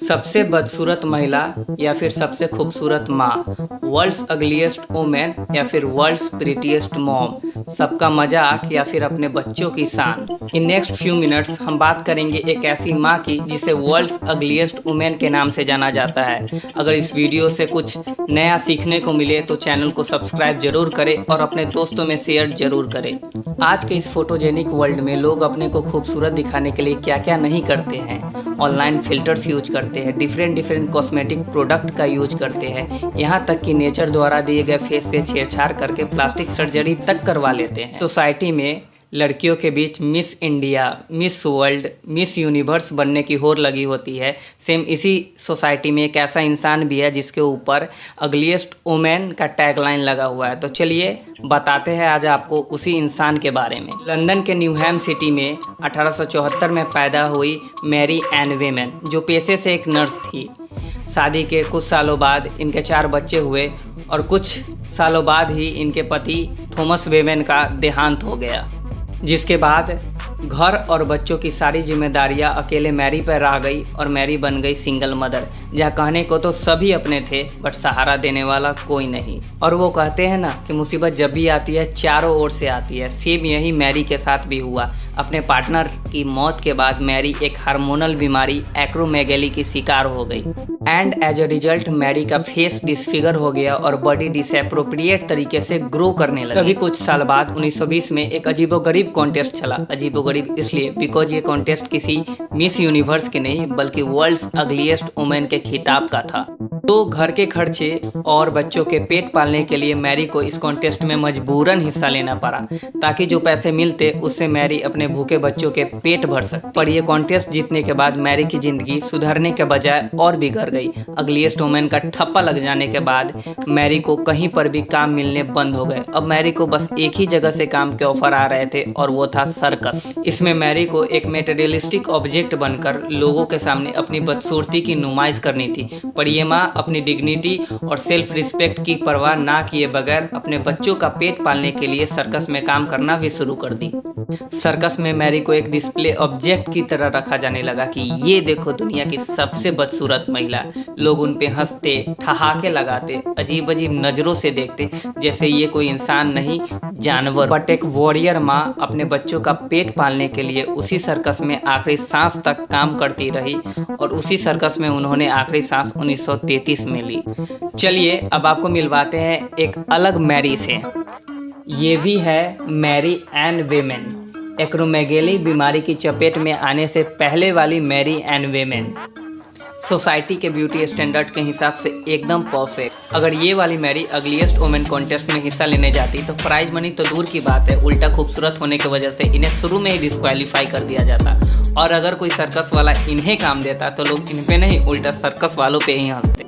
सबसे बदसूरत महिला या फिर सबसे खूबसूरत माँ, वर्ल्ड्स अगलीस्ट वुमेन या फिर वर्ल्ड्स प्रीटीएस्ट मॉम, सबका मजाक या फिर अपने बच्चों की शान। इन नेक्स्ट फ्यू मिनट्स हम बात करेंगे एक ऐसी माँ की जिसे वर्ल्ड्स अगलीस्ट वुमेन के नाम से जाना जाता है। अगर इस वीडियो से कुछ नया सीखने को मिले तो चैनल को सब्सक्राइब जरूर करें और अपने दोस्तों में शेयर जरूर करें। आज के इस फोटोजेनिक वर्ल्ड में लोग अपने को खूबसूरत दिखाने के लिए क्या क्या नहीं करते हैं। ऑनलाइन फिल्टर्स यूज करते हैं, डिफरेंट कॉस्मेटिक प्रोडक्ट का यूज करते हैं, यहाँ तक कि नेचर द्वारा दिए गए फेस से छेड़छाड़ करके प्लास्टिक सर्जरी तक करवा लेते हैं। सोसाइटी में लड़कियों के बीच Miss India, Miss World, Miss Universe बनने की होड़ लगी होती है। सेम इसी सोसाइटी में एक ऐसा इंसान भी है जिसके ऊपर अगलीस्ट वुमेन का टैगलाइन लगा हुआ है। तो चलिए बताते हैं आज आपको उसी इंसान के बारे में। लंदन के न्यूहैम सिटी में 1874 में पैदा हुई मैरी एन वेमन, जो पेशे से एक नर्स थी। शादी के कुछ सालों बाद इनके 4 बच्चे हुए और कुछ सालों बाद ही इनके पति थॉमस वेमन का देहांत हो गया, जिसके बाद घर और बच्चों की सारी जिम्मेदारियां अकेले मैरी पर आ गई और मैरी बन गई सिंगल मदर, जहाँ कहने को तो सभी अपने थे बट सहारा देने वाला कोई नहीं। और वो कहते हैं ना कि मुसीबत जब भी आती है चारों ओर से आती है। सेम यही मैरी के साथ भी हुआ। अपने पार्टनर की मौत के बाद मैरी एक हार्मोनल बीमारी एक्रोमेगैली की शिकार हो गई and as a result Mary का फेस डिसफिगर हो गया और बॉडी डिसएप्रोप्रिएट तरीके से ग्रो करने लगी। तभी कुछ साल बाद 1920 में एक अजीबोगरीब कॉन्टेस्ट चला। अजीबोगरीब इसलिए बिकॉज ये कॉन्टेस्ट किसी मिस यूनिवर्स के नहीं बल्कि वर्ल्ड्स अगलीस्ट वुमेन के खिताब का था। तो घर के खर्चे और बच्चों के पेट पालने के लिए मैरी को इस कॉन्टेस्ट में मजबूरन हिस्सा लेना पड़ा, ताकि जो पैसे मिलते उससे मैरी अपने भूखे बच्चों के पेट भर सकती। पर ये कॉन्टेस्ट जीतने के बाद मैरी की जिंदगी सुधरने के बजाय और बिगड़ गई। अगलीस्ट वुमेन का ठप्पा लग जाने के बाद मैरी को कहीं पर भी काम मिलने बंद हो गए। अब मैरी को बस एक ही जगह से काम के ऑफर आ रहे थे और वो था सर्कस। इसमें मैरी को एक मेटेरियलिस्टिक ऑब्जेक्ट बनकर लोगों के सामने अपनी बदसूरती की नुमाइश करनी थी। पर ये माँ अपनी डिग्निटी और सेल्फ रिस्पेक्ट की परवाह ना किए बगैर अपने बच्चों का पेट पालने के लिए सर्कस में काम करना भी शुरू कर दी। सर्कस में मैरी को एक डिस्प्ले ऑब्जेक्ट की तरह रखा जाने लगा कि ये देखो दुनिया की सबसे बदसूरत महिला। लोग उन पे हंसते, ठहाके लगाते, अजीब अजीब नजरों से देखते जैसे ये कोई इंसान नहीं जानवर। बट एक वॉरियर माँ अपने बच्चों का पेट पालने के लिए उसी सर्कस में आखिरी सांस तक काम करती रही और उसी सर्कस में उन्होंने आखिरी सांस 1933 में ली। चलिए अब आपको मिलवाते हैं एक अलग मैरी से। ये भी है मैरी एन वेमन, एक्रोमेगैली बीमारी की चपेट में आने से पहले वाली मैरी एन वेमन। सोसाइटी के ब्यूटी स्टैंडर्ड के हिसाब से एकदम परफेक्ट। अगर ये वाली मैरी अगलीस्ट वुमेन कॉन्टेस्ट में हिस्सा लेने जाती तो प्राइज मनी तो दूर की बात है, उल्टा खूबसूरत होने की वजह से इन्हें शुरू में ही डिस्क्वालीफाई कर दिया जाता। और अगर कोई सर्कस वाला इन्हें काम देता तो लोग इन पे नहीं उल्टा सर्कस वालों पे ही हंसते।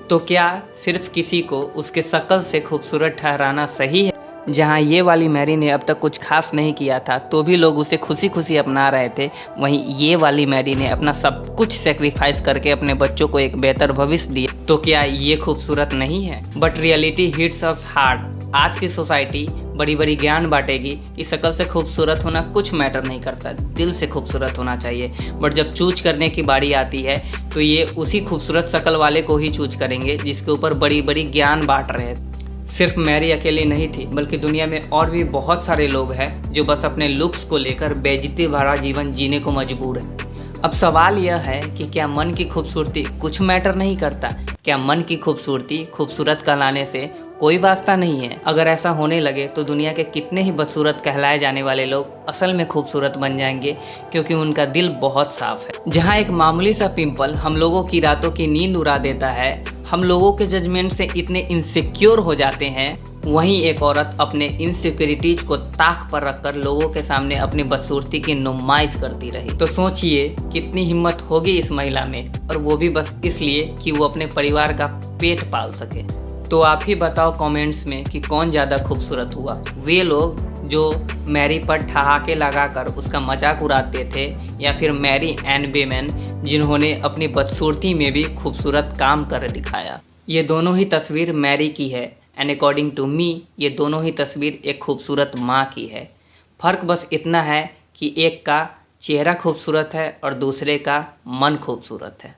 तो क्या सिर्फ किसी को उसके शक्ल से खूबसूरत ठहराना सही है? जहाँ ये वाली मैरी ने अब तक कुछ खास नहीं किया था तो भी लोग उसे खुशी खुशी अपना रहे थे, वहीं ये वाली मैरी ने अपना सब कुछ सेक्रीफाइस करके अपने बच्चों को एक बेहतर भविष्य दिया। तो क्या ये खूबसूरत नहीं है? But reality hits us hard. आज की सोसाइटी बड़ी बड़ी ज्ञान बांटेगी कि शक्ल से खूबसूरत होना कुछ मैटर नहीं करता, दिल से खूबसूरत होना चाहिए। बट जब चूज करने की बारी आती है तो ये उसी खूबसूरत शक्ल वाले को ही चूज करेंगे जिसके ऊपर बड़ी बड़ी ज्ञान बांट रहे हैं। सिर्फ मैरी अकेली नहीं थी बल्कि दुनिया में और भी बहुत सारे लोग हैं जो बस अपने लुक्स को लेकर बेइज्जती भरा जीवन जीने को मजबूर हैं। अब सवाल यह है कि क्या मन की खूबसूरती कुछ मैटर नहीं करता? क्या मन की खूबसूरती खूबसूरत कहलाने से कोई वास्ता नहीं है? अगर ऐसा होने लगे तो दुनिया के कितने ही बदसूरत कहलाए जाने वाले लोग असल में खूबसूरत बन जाएंगे, क्योंकि उनका दिल बहुत साफ है। जहाँ एक मामूली सा पिंपल हम लोगों की रातों की नींद उड़ा देता है, हम लोगों के जजमेंट से इतने इनसिक्योर हो जाते हैं, वहीं एक औरत अपने इनसिक्योरिटीज को ताक पर रखकर लोगों के सामने अपनी बदसूरती की नुमाइश करती रही। तो सोचिए कितनी हिम्मत होगी इस महिला में, और वो भी बस इसलिए कि वो अपने परिवार का पेट पाल सके। तो आप ही बताओ कमेंट्स में कि कौन ज़्यादा खूबसूरत हुआ, वे लोग जो मैरी पर ठहाके लगाकर उसका मजाक उड़ाते थे या फिर मैरी एन वेमन जिन्होंने अपनी बदसूरती में भी खूबसूरत काम कर दिखाया। ये दोनों ही तस्वीर मैरी की है एंड अकॉर्डिंग टू मी ये दोनों ही तस्वीर एक खूबसूरत माँ की है। फ़र्क बस इतना है कि एक का चेहरा खूबसूरत है और दूसरे का मन खूबसूरत है।